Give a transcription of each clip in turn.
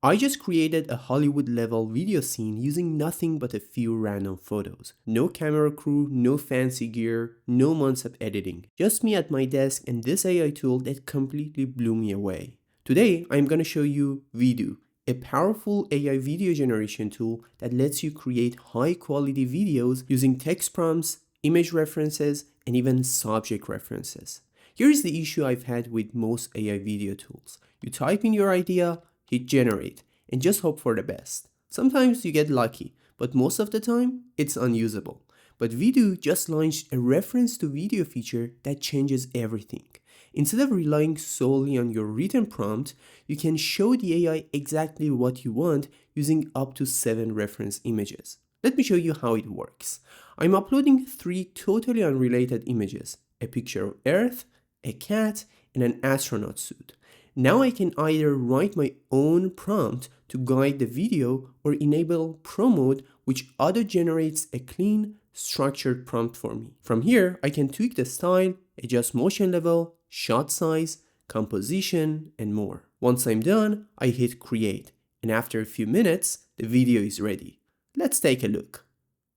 I just created a Hollywood level video scene using nothing but a few random photos. No camera crew, no fancy gear, no months of editing. Just me at my desk and this AI tool that completely blew me away. Today, I'm gonna show you Vidu, a powerful AI video generation tool that lets you create high quality videos using text prompts, image references, and even subject references. Here's the issue I've had with most AI video tools. You type in your idea, hit generate, and just hope for the best. Sometimes you get lucky, but most of the time, it's unusable. But Vidu just launched a reference to video feature that changes everything. Instead of relying solely on your written prompt, you can show the AI exactly what you want using up to 7 reference images. Let me show you how it works. I'm uploading 3 totally unrelated images, a picture of Earth, a cat, and an astronaut suit. Now I can either write my own prompt to guide the video or enable Pro mode, which auto-generates a clean, structured prompt for me. From here, I can tweak the style, adjust motion level, shot size, composition, and more. Once I'm done, I hit create, and after a few minutes, the video is ready. Let's take a look.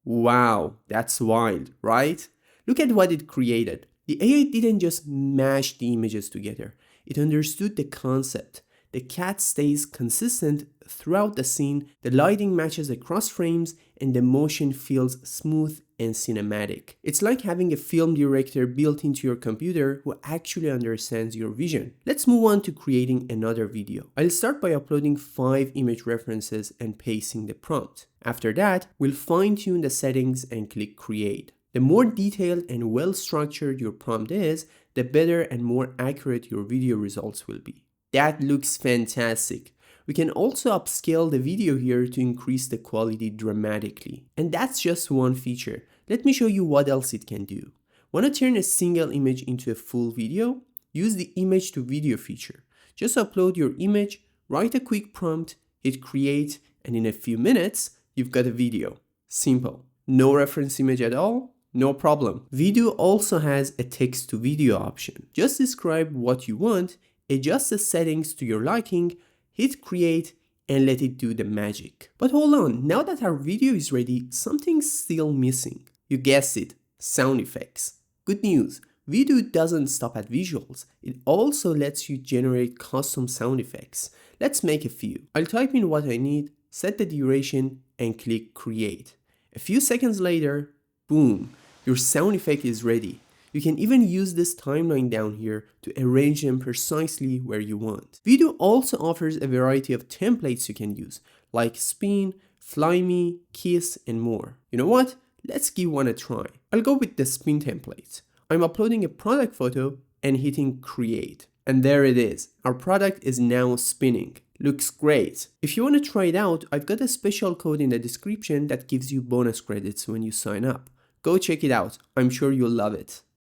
Wow, that's wild, right? Look at what it created. The AI didn't just mash the images together. It understood the concept. The cat stays consistent throughout the scene, the lighting matches across frames, and the motion feels smooth and cinematic. It's like having a film director built into your computer who actually understands your vision. Let's move on to creating another video. I'll start by uploading 5 image references and pasting the prompt. After that, we'll fine-tune the settings and click create. The more detailed and well-structured your prompt is, the better and more accurate your video results will be. That looks fantastic. We can also upscale the video here to increase the quality dramatically. And that's just one feature. Let me show you what else it can do. Want to turn a single image into a full video? Use the image to video feature. Just upload your image, write a quick prompt, hit create, and in a few minutes, you've got a video. Simple. No reference image at all? No problem. Vidu also has a text to video option. Just describe what you want, adjust the settings to your liking, hit create, and let it do the magic. But hold on, now that our video is ready, something's still missing. You guessed it, sound effects. Good news, Vidu doesn't stop at visuals. It also lets you generate custom sound effects. Let's make a few. I'll type in what I need, set the duration, and click create. A few seconds later, boom, your sound effect is ready. You can even use this timeline down here to arrange them precisely where you want. Vidu also offers a variety of templates you can use, like spin, fly me, kiss, and more. You know what? Let's give one a try. I'll go with the spin template. I'm uploading a product photo and hitting create. And there it is. Our product is now spinning. Looks great. If you want to try it out, I've got a special code in the description that gives you bonus credits when you sign up. Go check it out. I'm sure you'll love it.